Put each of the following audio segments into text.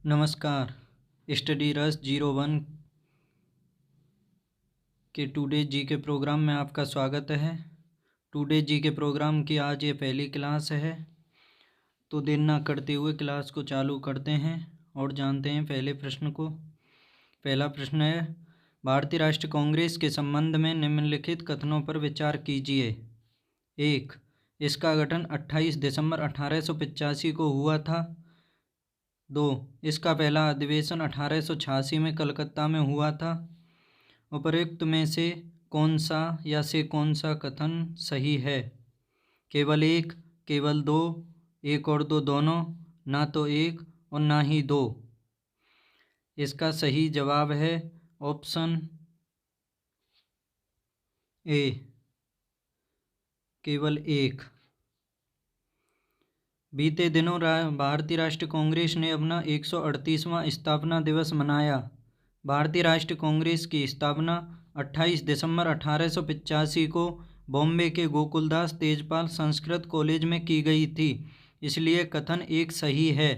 नमस्कार। स्टडी रस 01 के टुडे जी के प्रोग्राम में आपका स्वागत है। टुडे जी के प्रोग्राम की आज ये पहली क्लास है, तो देर ना करते हुए क्लास को चालू करते हैं और जानते हैं पहले प्रश्न को। पहला प्रश्न है, भारतीय राष्ट्रीय कांग्रेस के संबंध में निम्नलिखित कथनों पर विचार कीजिए। 1. इसका गठन 28 दिसंबर 1885 को हुआ था। 2. इसका पहला अधिवेशन 1886 में कलकत्ता में हुआ था। उपर्युक्त में से कौन सा या से कौन सा कथन सही है? केवल एक, केवल दो, एक और दो दोनों, ना तो एक और ना ही दो। इसका सही जवाब है ऑप्शन ए, केवल एक। बीते दिनों भारतीय राष्ट्रीय कांग्रेस ने अपना 138वां स्थापना दिवस मनाया। भारतीय राष्ट्रीय कांग्रेस की स्थापना 28 दिसंबर 1885 को बॉम्बे के गोकुलदास तेजपाल संस्कृत कॉलेज में की गई थी, इसलिए कथन एक सही है।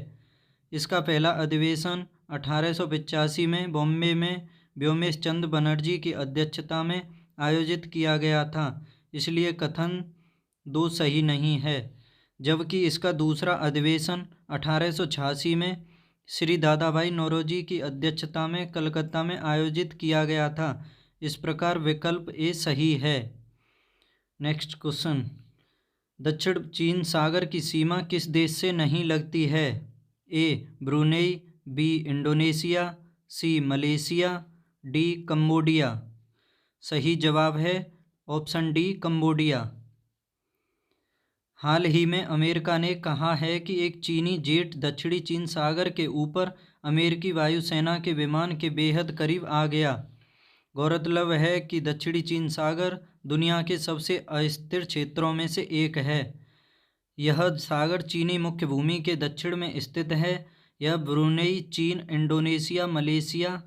इसका पहला अधिवेशन 1885 में बॉम्बे में व्योमेश चंद्र बनर्जी की अध्यक्षता में आयोजित किया गया था, इसलिए कथन दो सही नहीं है। जबकि इसका दूसरा अधिवेशन 1886 में श्री दादा भाई नौरोजी की अध्यक्षता में कलकत्ता में आयोजित किया गया था। इस प्रकार विकल्प ए सही है। नेक्स्ट क्वेश्चन, दक्षिण चीन सागर की सीमा किस देश से नहीं लगती है? ए ब्रुनेई, बी इंडोनेशिया, सी मलेशिया, डी कंबोडिया। सही जवाब है ऑप्शन डी कंबोडिया। हाल ही में अमेरिका ने कहा है कि एक चीनी जेट दक्षिणी चीन सागर के ऊपर अमेरिकी वायुसेना के विमान के बेहद करीब आ गया। गौरतलब है कि दक्षिणी चीन सागर दुनिया के सबसे अस्थिर क्षेत्रों में से एक है। यह सागर चीनी मुख्य भूमि के दक्षिण में स्थित है। यह ब्रुनेई, चीन, इंडोनेशिया, मलेशिया,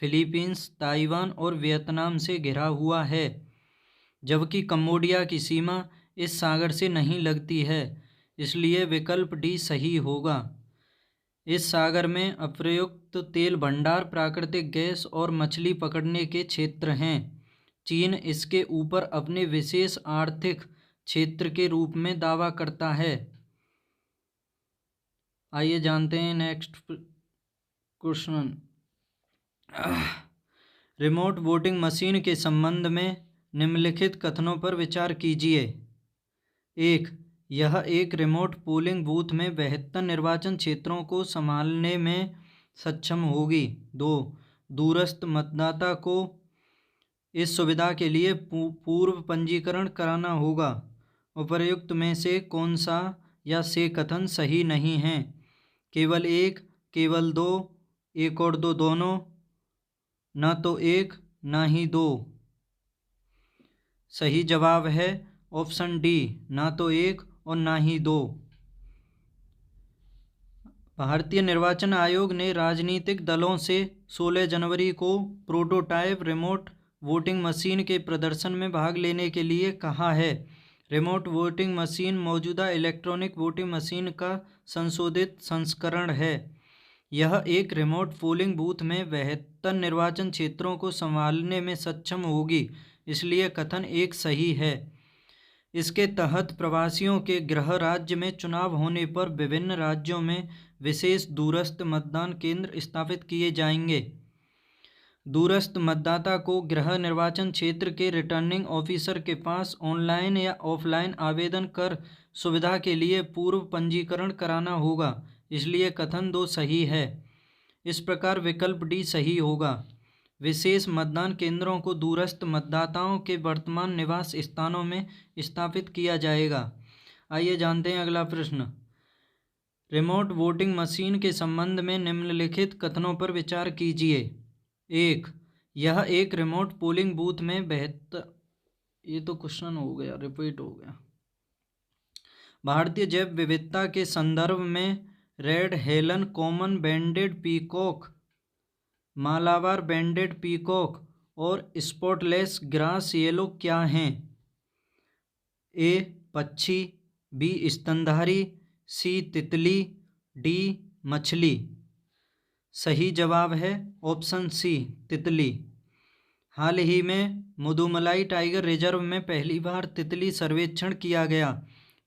फिलीपींस, ताइवान और वियतनाम से घिरा हुआ है। जबकि कंबोडिया की सीमा इस सागर से नहीं लगती है, इसलिए विकल्प डी सही होगा। इस सागर में अप्रयुक्त तेल भंडार, प्राकृतिक गैस और मछली पकड़ने के क्षेत्र हैं। चीन इसके ऊपर अपने विशेष आर्थिक क्षेत्र के रूप में दावा करता है। आइए जानते हैं next question. Remote voting machine के संबंध में निम्नलिखित कथनों पर विचार कीजिए। 1. यह एक रिमोट पोलिंग बूथ में 72 निर्वाचन क्षेत्रों को संभालने में सक्षम होगी। 2. दूरस्थ मतदाता को इस सुविधा के लिए पूर्व पंजीकरण कराना होगा। उपर्युक्त में से कौन सा या से कथन सही नहीं है? केवल एक, केवल दो, एक और दो दोनों, ना तो एक ना ही दो। सही जवाब है ऑप्शन डी, ना तो एक और ना ही दो। भारतीय निर्वाचन आयोग ने राजनीतिक दलों से 16 जनवरी को प्रोटोटाइप रिमोट वोटिंग मशीन के प्रदर्शन में भाग लेने के लिए कहा है। रिमोट वोटिंग मशीन मौजूदा इलेक्ट्रॉनिक वोटिंग मशीन का संशोधित संस्करण है। यह एक रिमोट पोलिंग बूथ में 72 निर्वाचन क्षेत्रों को संभालने में सक्षम होगी, इसलिए कथन एक सही है। इसके तहत प्रवासियों के गृह राज्य में चुनाव होने पर विभिन्न राज्यों में विशेष दूरस्थ मतदान केंद्र स्थापित किए जाएंगे। दूरस्थ मतदाता को गृह निर्वाचन क्षेत्र के रिटर्निंग ऑफिसर के पास ऑनलाइन या ऑफलाइन आवेदन कर सुविधा के लिए पूर्व पंजीकरण कराना होगा, इसलिए कथन दो सही है। इस प्रकार विकल्प डी सही होगा। विशेष मतदान केंद्रों को दूरस्थ मतदाताओं के वर्तमान निवास स्थानों में स्थापित किया जाएगा। आइए जानते हैं अगला प्रश्न। रिमोट वोटिंग मशीन के संबंध में निम्नलिखित कथनों पर विचार कीजिए। 1. यह एक रिमोट पोलिंग बूथ में 72, ये तो क्वेश्चन हो गया, रिपीट हो गया। भारतीय जैव विविधता के संदर्भ में red Helen common banded peacock, Malabar banded peacock और स्पॉटलेस ग्रास येलो क्या हैं? ए पक्षी, बी स्तनधारी, सी तितली, डी मछली। सही जवाब है ऑप्शन सी तितली। हाल ही में मुदुमलाई टाइगर रिजर्व में पहली बार तितली सर्वेक्षण किया गया।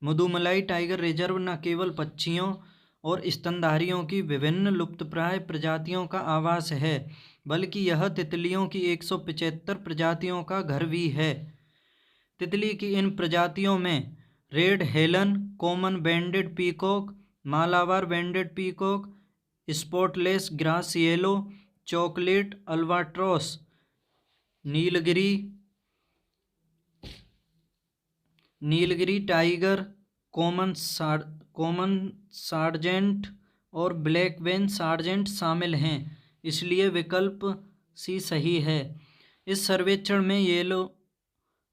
मुदुमलाई टाइगर रिजर्व न केवल पक्षियों और स्तनधारियों की विभिन्न लुप्तप्राय प्रजातियों का आवास है, बल्कि यह तितलियों की 175 प्रजातियों का घर भी है। तितली की इन प्रजातियों में red Helen, common banded peacock, Malabar banded peacock, spotless grass yellow, chocolate albatross, Nilgiri tiger, common sergeant और ब्लैक वेन सार्जेंट शामिल हैं। इसलिए विकल्प सी सही है। इस सर्वेक्षण में येलो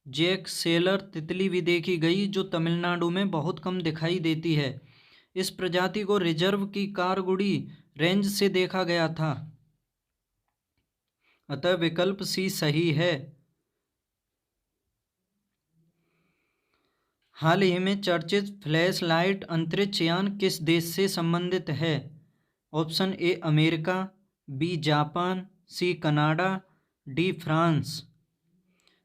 जैक सेलर तितली भी देखी गई, जो तमिलनाडु में बहुत कम दिखाई देती है। इस प्रजाति को रिजर्व की कारगुडी रेंज से देखा गया था। अतः विकल्प सी सही है। हाल ही में चर्चित फ्लैश लाइट अंतरिक्ष यान किस देश से संबंधित है? Option A America, B Japan, C Canada, D France.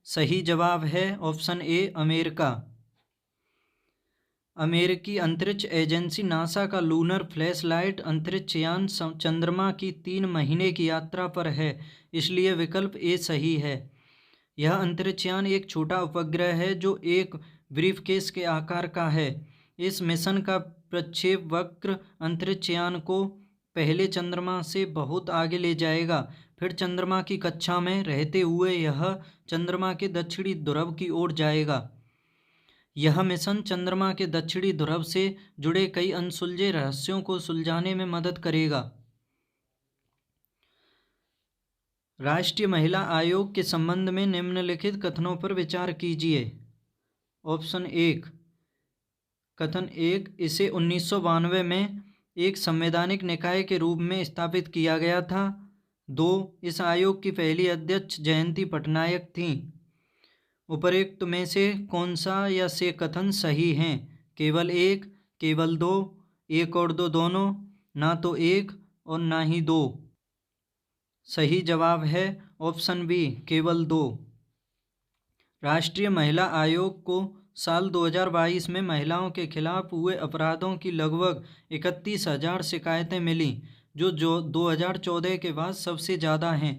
सही जवाब है ऑप्शन ए अमेरिका। अमेरिकी अंतरिक्ष एजेंसी नासा का लूनर फ्लैश लाइट अंतरिक्ष यान चंद्रमा की 3 महीने की यात्रा पर है, इसलिए विकल्प ए सही है। यह अंतरिक्ष यान एक छोटा उपग्रह है जो एक ब्रीफकेस के आकार का है। इस मिशन का प्रक्षेपवक्र अंतरिक्ष यान को पहले चंद्रमा से बहुत आगे ले जाएगा। फिर चंद्रमा की कक्षा में रहते हुए यह चंद्रमा के दक्षिणी ध्रुव की ओर जाएगा। यह मिशन चंद्रमा के दक्षिणी ध्रुव से जुड़े कई अनसुलझे रहस्यों को सुलझाने में मदद करेगा। राष्ट्रीय महिला आयोग के संबंध में निम्नलिखित कथनों पर विचार कीजिए। ऑप्शन 1 कथन 1, इसे 1992 में एक संवैधानिक निकाय के रूप में स्थापित किया गया था। 2, इस आयोग की पहली अध्यक्ष जयंती पटनायक थीं। उपरोक्त में से कौन सा या से कथन सही हैं? केवल एक, केवल दो, एक और दो दोनों, ना तो एक और ना ही दो। सही जवाब है ऑप्शन बी केवल दो। राष्ट्रीय महिला आयोग को साल 2022 में महिलाओं के खिलाफ हुए अपराधों की लगभग 31,000 शिकायतें मिलीं, जो 2014 के बाद सबसे ज़्यादा हैं।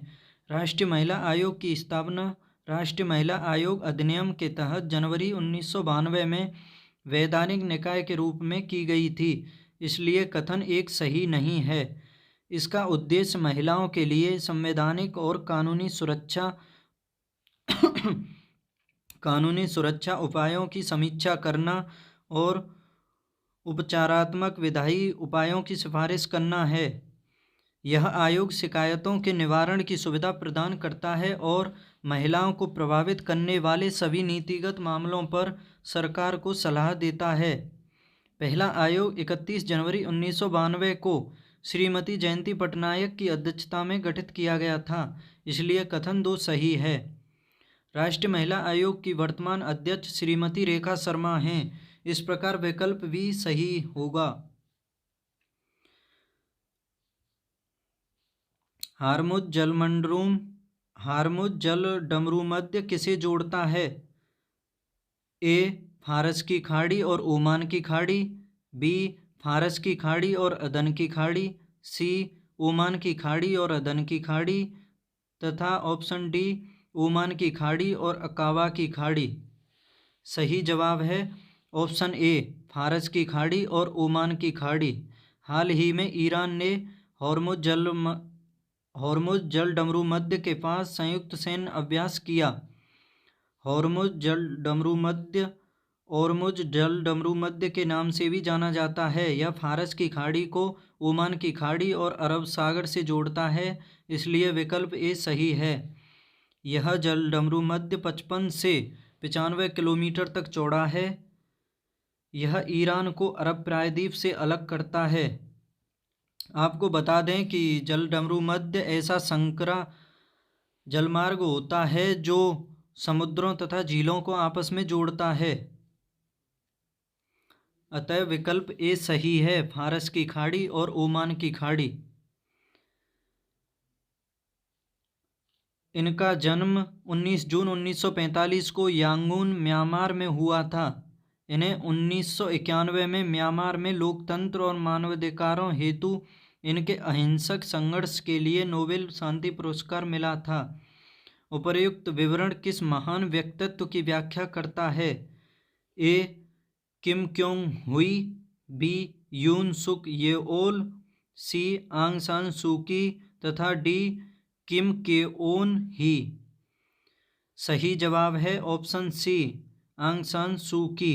राष्ट्रीय महिला आयोग की स्थापना राष्ट्रीय महिला आयोग अधिनियम के तहत जनवरी 1992 में वैधानिक निकाय के रूप में की गई थी, इसलिए कथन एक सही नहीं है। इसका उद्देश्य महिलाओं के लिए संवैधानिक और कानूनी सुरक्षा उपायों की समीक्षा करना और उपचारात्मक विधायी उपायों की सिफारिश करना है। यह आयोग शिकायतों के निवारण की सुविधा प्रदान करता है और महिलाओं को प्रभावित करने वाले सभी नीतिगत मामलों पर सरकार को सलाह देता है। पहला आयोग 31 जनवरी 1992 को श्रीमती जयंती पटनायक की अध्यक्षता में गठित किया गया था, इसलिए कथन 2 सही है। राष्ट्रीय महिला आयोग की वर्तमान अध्यक्ष श्रीमती रेखा शर्मा हैं, इस प्रकार विकल्प भी सही होगा। हार्मुज जल डमरूमध्य किसे जोड़ता है? ए फारस की खाड़ी और ओमान की खाड़ी, बी फारस की खाड़ी और अदन की खाड़ी, सी ओमान की खाड़ी और अदन की खाड़ी, तथा ऑप्शन डी ओमान की खाड़ी और अकाबा की खाड़ी। सही जवाब है ऑप्शन ए फारस की खाड़ी और ओमान की खाड़ी। हाल ही में ईरान ने हॉर्मुज जल डमरूमध्य के पास संयुक्त सैन्य अभ्यास किया। हॉर्मुज जल डमरूमध्य के नाम से भी जाना जाता है। यह फारस की खाड़ी को ओमान की खाड़ी और अरब सागर से जोड़ता है, इसलिए विकल्प ए सही है। यह जल डमरूमध्य 55 से 95 किलोमीटर तक चौड़ा है। यह ईरान को अरब प्रायद्वीप से अलग करता है। आपको बता दें कि जल डमरूमध्य ऐसा संकरा जलमार्ग होता है जो समुद्रों तथा झीलों को आपस में जोड़ता है। अतः विकल्प ए सही है, फारस की खाड़ी और ओमान की खाड़ी। इनका जन्म 19 जून 1945 को यांगून म्यांमार में हुआ था। इन्हें 1991 में म्यांमार में लोकतंत्र और मानवाधिकारों हेतु इनके अहिंसक संघर्ष के लिए नोबेल शांति पुरस्कार मिला था। उपर्युक्त विवरण किस महान व्यक्तित्व की व्याख्या करता है? ए. किम क्योंग हुई, बी. यून सुक येओल, सी. आंग सान सू की तथा डी. किम केओन ही। सही जवाब है ऑप्शन सी, आंग सान सू की।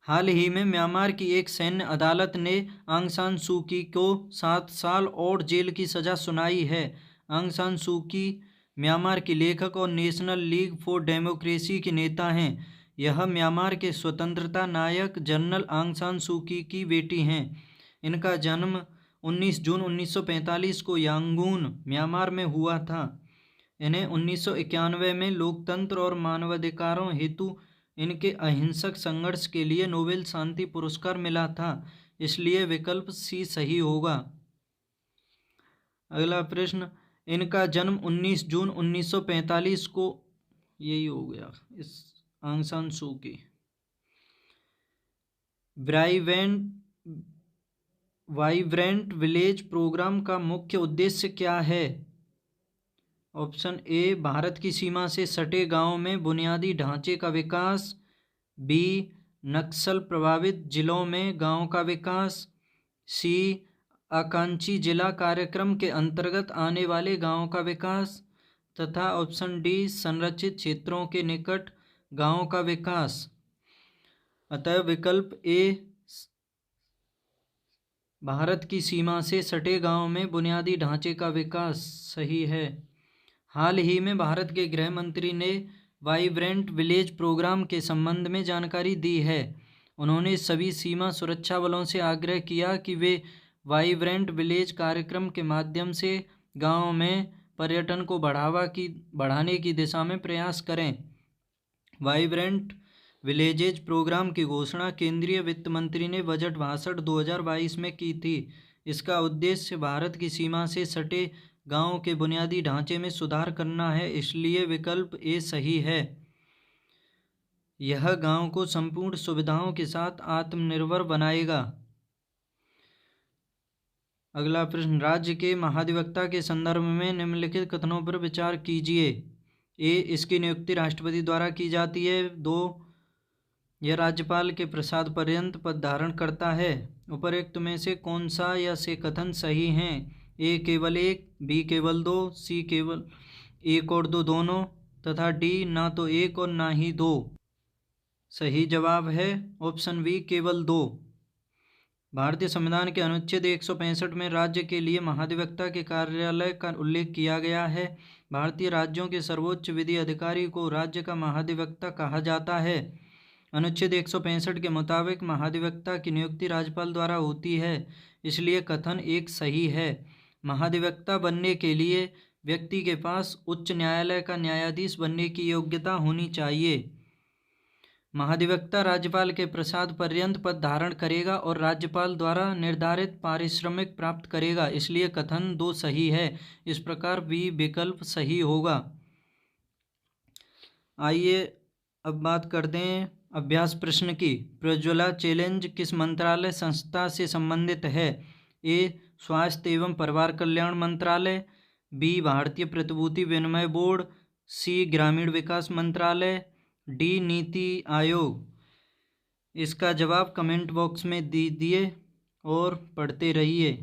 हाल ही में म्यांमार की एक सैन्य अदालत ने आंग सान सू की को 7 साल और जेल की सज़ा सुनाई है। आंग सान सू की म्यांमार की लेखक और नेशनल लीग फॉर डेमोक्रेसी की नेता हैं। यह म्यांमार के स्वतंत्रता नायक जनरल आंग सान सू की बेटी हैं। इनका जन्म 19 जून 1945 को यांगून म्यांमार में हुआ था। इन्हें 1991 में लोकतंत्र और मानवाधिकारों हेतु इनके अहिंसक संघर्ष के लिए नोबेल शांति पुरस्कार मिला था, इसलिए विकल्प सी सही होगा। अगला प्रश्न, इनका जन्म 19 जून 1945 को, यही हो गया इस आंग सान सू की। वाइब्रेंट विलेज प्रोग्राम का मुख्य उद्देश्य क्या है? ऑप्शन ए, भारत की सीमा से सटे गांव में बुनियादी ढांचे का विकास, बी. नक्सल प्रभावित जिलों में गांव का विकास, सी. आकांक्षी जिला कार्यक्रम के अंतर्गत आने वाले गांव का विकास तथा ऑप्शन डी. संरक्षित क्षेत्रों के निकट गांव का विकास। अतः विकल्प ए, भारत की सीमा से सटे गांव में बुनियादी ढांचे का विकास सही है। हाल ही में भारत के गृह मंत्री ने वाइब्रेंट विलेज प्रोग्राम के संबंध में जानकारी दी है। उन्होंने सभी सीमा सुरक्षा बलों से आग्रह किया कि वे वाइब्रेंट विलेज कार्यक्रम के माध्यम से गांव में पर्यटन को बढ़ाने की दिशा में प्रयास करें। वाइब्रेंट विलेजेज प्रोग्राम की घोषणा केंद्रीय वित्त मंत्री ने बजट भाषण 2022 में की थी। इसका उद्देश्य भारत की सीमा से सटे गांव के बुनियादी ढांचे में सुधार करना है, इसलिए विकल्प ए सही है। यह गांव को संपूर्ण सुविधाओं के साथ आत्मनिर्भर बनाएगा। अगला प्रश्न, राज्य के महाधिवक्ता के संदर्भ में निम्नलिखित कथनों पर विचार कीजिए। ए, इसकी नियुक्ति राष्ट्रपति द्वारा की जाती है। 2, यह राज्यपाल के प्रसाद पर्यंत पद धारण करता है। उपर्युक्त में से कौन सा या से कथन सही हैं? ए, केवल एक, बी, केवल 2, सी, केवल एक और 2 दोनों तथा डी, ना तो एक और ना ही 2। सही जवाब है ऑप्शन बी, केवल 2। भारतीय संविधान के अनुच्छेद 165 में राज्य के लिए महाधिवक्ता के कार्यालय का उल्लेख किया गया है। भारतीय राज्यों के सर्वोच्च विधि अधिकारी को राज्य का महाधिवक्ता कहा जाता है। अनुच्छेद 165 के मुताबिक महाधिवक्ता की नियुक्ति राज्यपाल द्वारा होती है, इसलिए कथन एक सही है। महाधिवक्ता बनने के लिए व्यक्ति के पास उच्च न्यायालय का न्यायाधीश बनने की योग्यता होनी चाहिए। महाधिवक्ता राज्यपाल के प्रसाद पर्यंत पद धारण करेगा और राज्यपाल द्वारा निर्धारित पारिश्रमिक प्राप्त करेगा, इसलिए कथन 2 सही है। इस प्रकार बी विकल्प सही होगा। आइए अब बात करते हैं अभ्यास प्रश्न की। प्रज्वला चैलेंज किस मंत्रालय संस्था से संबंधित है? ए, स्वास्थ्य एवं परिवार कल्याण मंत्रालय, बी, भारतीय प्रतिभूति विनिमय बोर्ड, सी, ग्रामीण विकास मंत्रालय, डी, नीति आयोग। इसका जवाब कमेंट बॉक्स में दीजिए और पढ़ते रहिए।